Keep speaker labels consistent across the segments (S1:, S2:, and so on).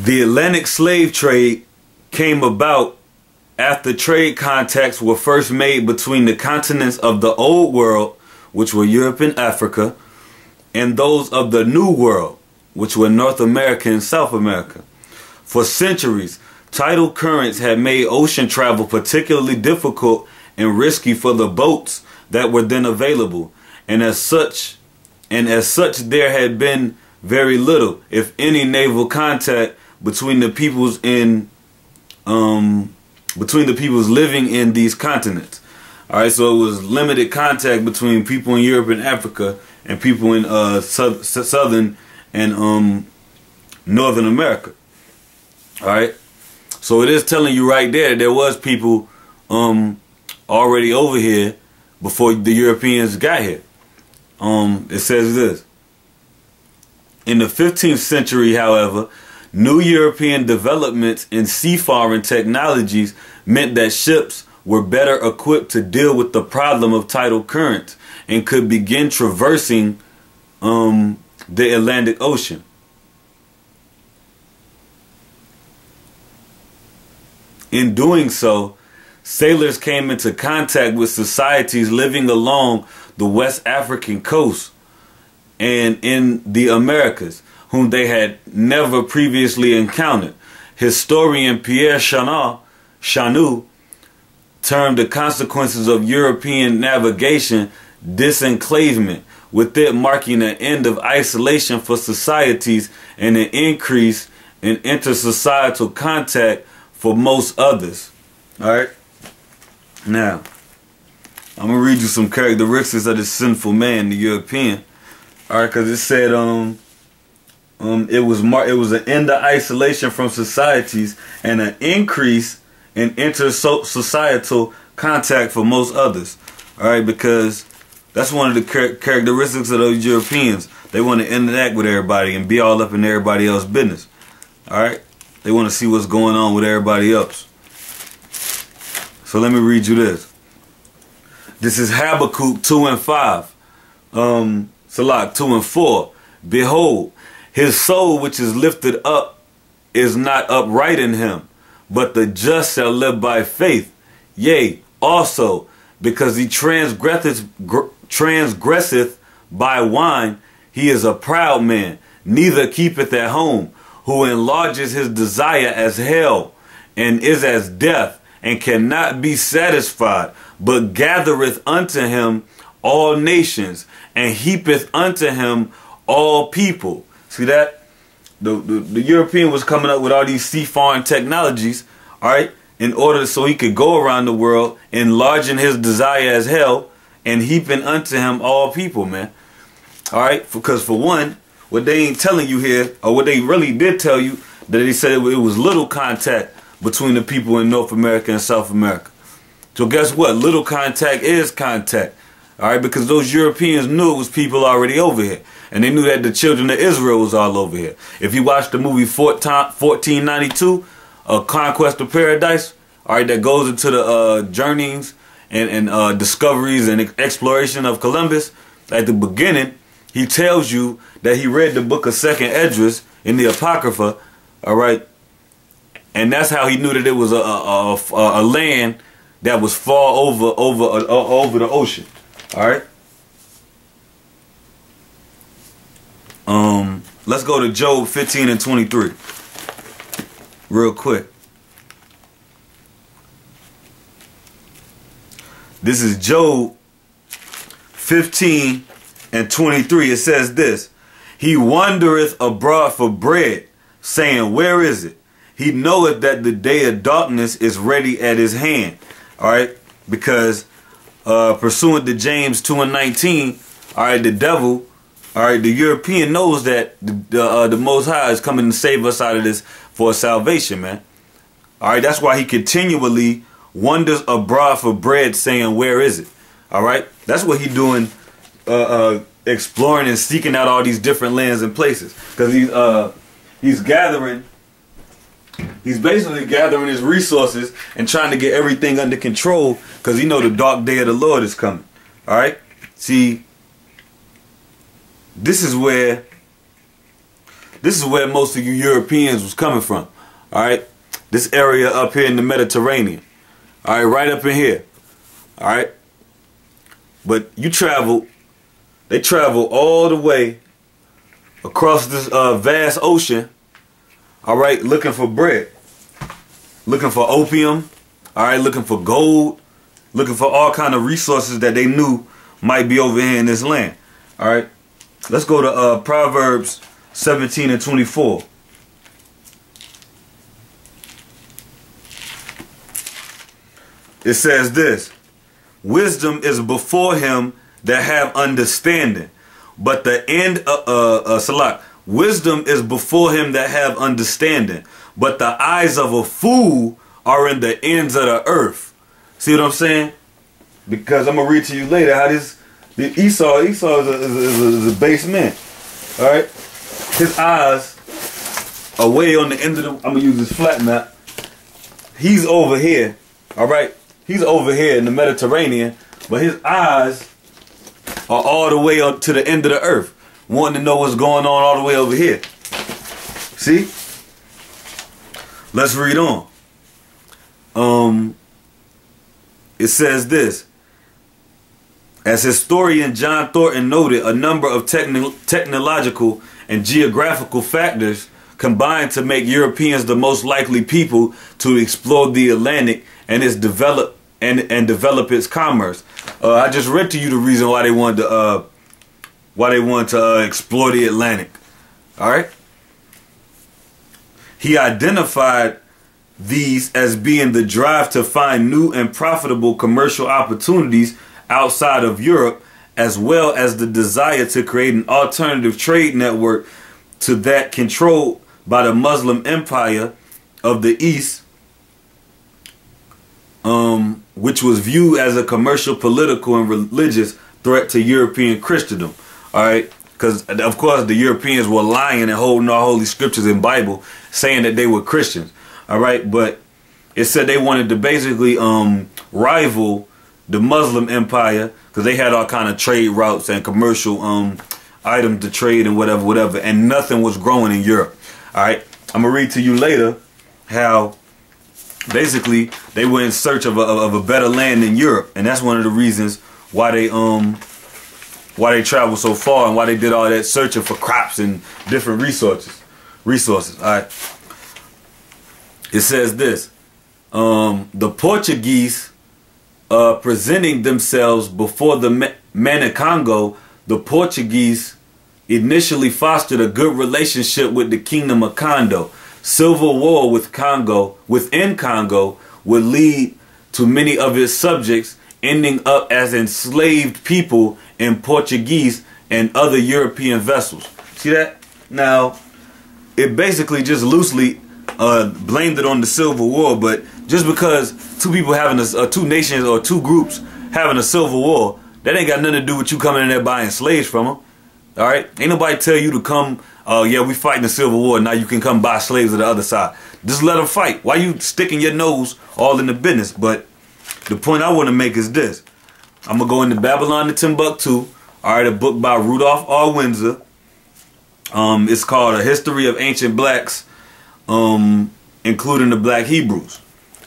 S1: The Atlantic slave trade came about after trade contacts were first made between the continents of the Old World, which were Europe and Africa, and those of the New World, which were North America and South America. For centuries, tidal currents had made ocean travel particularly difficult and risky for the boats that were then available, and as such there had been very little, if any, naval contact between the peoples living in these continents. All right, so it was limited contact between people in Europe and Africa and people in southern and Northern America. All right, so it is telling you right there there was people already over here before the Europeans got here. It says this: in the 15th century, however, new European developments in seafaring technologies meant that ships were better equipped to deal with the problem of tidal currents and could begin traversing the Atlantic Ocean. In doing so, sailors came into contact with societies living along the West African coast and in the Americas, whom they had never previously encountered. Historian Pierre Chanou termed the consequences of European navigation disenclavement, with it marking an end of isolation for societies and an increase in intersocietal contact for most others. Alright? Now, I'm going to read you some characteristics of the sinful man, the European. Alright, because it said it was an end of isolation from societies and an increase in intersocietal contact for most others. Alright, because that's one of the characteristics of those Europeans. They want to interact with everybody and be all up in everybody else's business. Alright? They want to see what's going on with everybody else. So let me read you this. This is Habakkuk 2 and 5. Salak 2 and 4. Behold, his soul which is lifted up is not upright in him, but the just shall live by faith. Yea, also, because he transgresseth by wine, he is a proud man, neither keepeth at home, who enlarges his desire as hell, and is as death, and cannot be satisfied, but gathereth unto him all nations, and heapeth unto him all people. See that? The European was coming up with all these seafaring technologies, all right, in order so he could go around the world, enlarging his desire as hell, and heaping unto him all people, man. All right, because for one, what they ain't telling you here, or what they really did tell you, that they said it was little contact between the people in North America and South America. So guess what? Little contact is contact. All right, because those Europeans knew it was people already over here. And they knew that the children of Israel was all over here. If you watch the movie 1492, Conquest of Paradise, all right, that goes into the journeyings and discoveries and exploration of Columbus. At the beginning, he tells you that he read the book of 2nd Esdras in the Apocrypha, all right, and that's how he knew that it was a land that was far over the ocean. All right. Let's go to Job 15 and 23 real quick. This is Job 15 and 23. It says this: he wandereth abroad for bread, saying, where is it? He knoweth that the day of darkness is ready at his hand. All right, because pursuant to James 2 and 19, all right, the devil, all right, the European knows that the Most High is coming to save us out of this for salvation, man. All right, that's why he continually wanders abroad for bread, saying, where is it? All right, that's what he's doing, exploring and seeking out all these different lands and places, because he's basically gathering his resources and trying to get everything under control, because he know the dark day of the Lord is coming. All right, see, this is where this is where most of you Europeans was coming from. All right, this area up here in the Mediterranean. All right, right up in here. All right, but they travel all the way across this vast ocean. All right, looking for bread, looking for opium. All right, looking for gold, looking for all kind of resources that they knew might be over here in this land. All right, let's go to Proverbs 17 and 24. It says this: wisdom is before him that have understanding, but the end wisdom is before him that have understanding, but the eyes of a fool are in the ends of the earth. See what I'm saying? Because I'm gonna read to you later how Esau is a base man. All right, his eyes are way on the end of the. I'm gonna use this flat map. He's over here. All right, he's over here in the Mediterranean, but his eyes are all the way up to the end of the earth, wanting to know what's going on all the way over here. See? Let's read on. It says this: as historian John Thornton noted, a number of technological and geographical factors combined to make Europeans the most likely people to explore the Atlantic and develop its commerce. I just read to you the reason why they wanted to explore the Atlantic. All right. He identified these as being the drive to find new and profitable commercial opportunities outside of Europe, as well as the desire to create an alternative trade network to that controlled by the Muslim Empire of the East, which was viewed as a commercial, political, and religious threat to European Christendom. All right, because of course the Europeans were lying and holding our holy scriptures and Bible, saying that they were Christians. All right, but it said they wanted to basically rival the Muslim Empire because they had all kind of trade routes and commercial items to trade and whatever, and nothing was growing in Europe. All right, I'm gonna read to you later how basically they were in search of a better land in Europe, and that's one of the reasons why they traveled so far and why they did all that searching for crops and different resources. All right. It says this: the Portuguese presenting themselves before the Manicongo, the Portuguese initially fostered a good relationship with the Kingdom of Congo. Civil war within Congo would lead to many of its subjects ending up as enslaved people in Portuguese and other European vessels. See that? Now, it basically just loosely blamed it on the Civil War, but just because two people having two nations or two groups having a civil war, that ain't got nothing to do with you coming in there buying slaves from them. All right, ain't nobody tell you to come. Yeah, we fighting the Civil War. Now you can come buy slaves to the other side. Just let them fight. Why you sticking your nose all in the business? But the point I want to make is this: I'm gonna go into Babylon to Timbuktu. All right, a book by Rudolph R. Windsor. It's called A History of Ancient Blacks, including the Black Hebrews.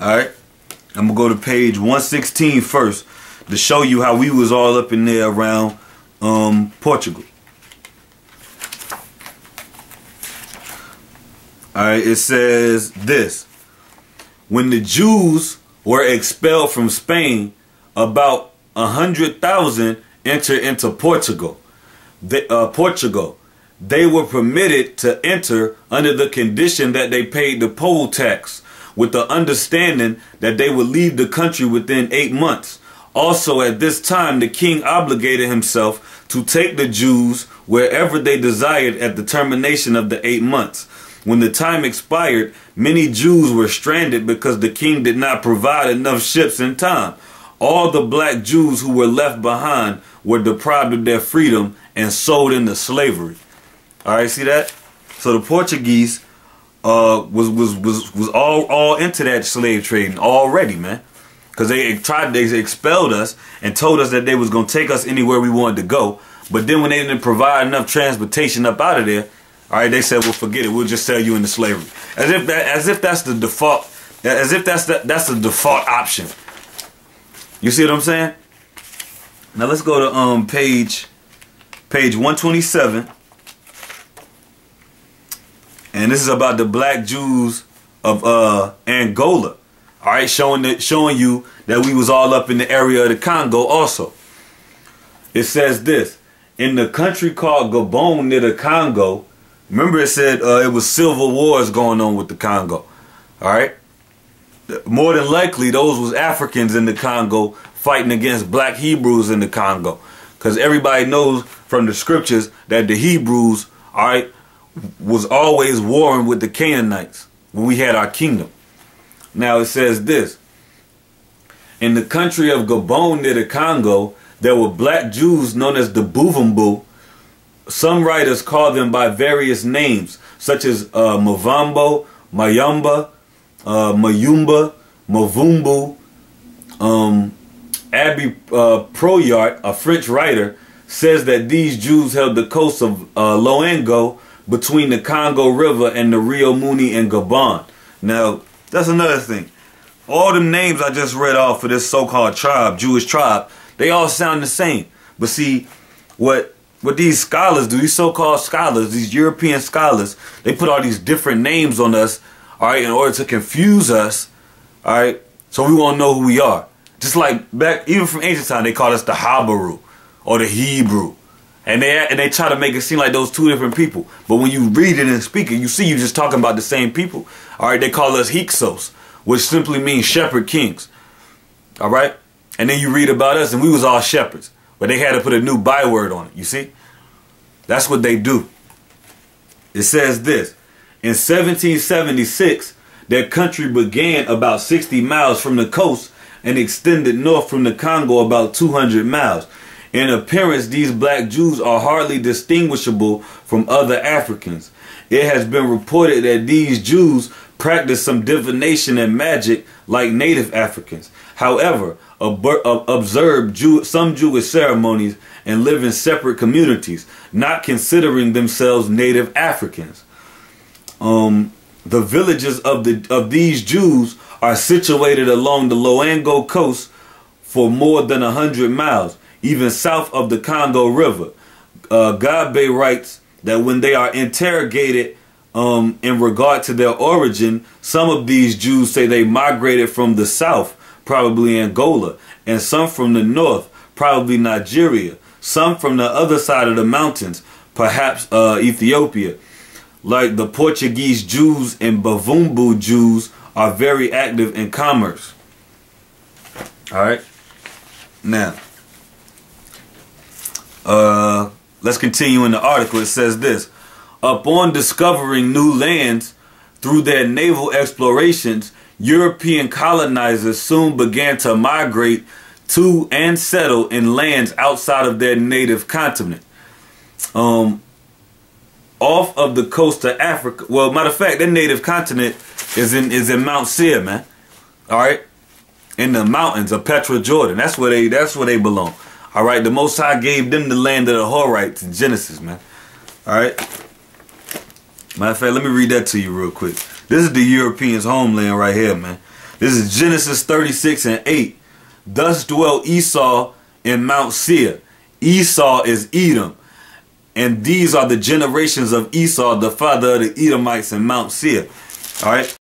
S1: All right, I'm gonna go to page 116 first to show you how we was all up in there around Portugal. All right, it says this: when the Jews were expelled from Spain, about 100,000 entered into Portugal. They were permitted to enter under the condition that they paid the poll tax, with the understanding that they would leave the country within 8 months. Also, at this time, the king obligated himself to take the Jews wherever they desired at the termination of the 8 months. When the time expired, many Jews were stranded because the king did not provide enough ships in time. All the black Jews who were left behind were deprived of their freedom and sold into slavery. All right, see that? So the Portuguese was all into that slave trading already, man. Because they expelled us and told us that they was going to take us anywhere we wanted to go. But then when they didn't provide enough transportation up out of there, All right, they said, well, forget it. We'll just sell you into slavery. As if that's the default. As if that's the default option. You see what I'm saying? Now let's go to page 127. And this is about the black Jews of Angola. All right, showing you that we was all up in the area of the Congo also. It says this: in the country called Gabon near the Congo. Remember, it said it was civil wars going on with the Congo. All right. More than likely, those was Africans in the Congo fighting against black Hebrews in the Congo, because everybody knows from the scriptures that the Hebrews, all right, was always warring with the Canaanites when we had our kingdom. Now it says this: in the country of Gabon near the Congo, there were black Jews known as the Buvumbu. Some writers call them by various names, such as Mavambo, Mayamba, Mayumba, Mavumbu. Abby Proyart, a French writer, says that these Jews held the coast of Loango between the Congo River and the Rio Muni and Gabon. Now, that's another thing. All them names I just read off for this so-called tribe, Jewish tribe, they all sound the same. But see, what these scholars do, these so-called scholars, these European scholars, they put all these different names on us, all right, in order to confuse us, all right, so we won't know who we are. Just like back, even from ancient time, they called us the Habaru or the Hebrew. And they try to make it seem like those two different people. But when you read it and speak it, you see you just talking about the same people. All right, they call us Hyksos, which simply means shepherd kings. All right? And then you read about us and we was all shepherds. But they had to put a new byword on it, you see? That's what they do. It says this: in 1776, their country began about 60 miles from the coast and extended north from the Congo about 200 miles. In appearance, these black Jews are hardly distinguishable from other Africans. It has been reported that these Jews practice some divination and magic like native Africans. However, observe some Jewish ceremonies and live in separate communities, not considering themselves native Africans. The villages of these Jews are situated along the Loango coast for more than 100 miles, even south of the Congo River. Gabe writes that when they are interrogated in regard to their origin, some of these Jews say they migrated from the south, probably Angola, and some from the north, probably Nigeria, some from the other side of the mountains, perhaps Ethiopia. Like the Portuguese Jews and Bavumbu Jews are very active in commerce. All right. Now, let's continue in the article. It says this: upon discovering new lands through their naval explorations, European colonizers soon began to migrate to and settle in lands outside of their native continent. Off of the coast of Africa. Well, matter of fact, their native continent is in Mount Seir, man. All right, in the mountains of Petra, Jordan. That's where they belong. All right, the Most High gave them the land of the Horites in Genesis, man. All right. Matter of fact, let me read that to you real quick. This is the Europeans' homeland right here, man. This is Genesis 36:8. Thus dwelt Esau in Mount Seir. Esau is Edom. And these are the generations of Esau, the father of the Edomites in Mount Seir. All right.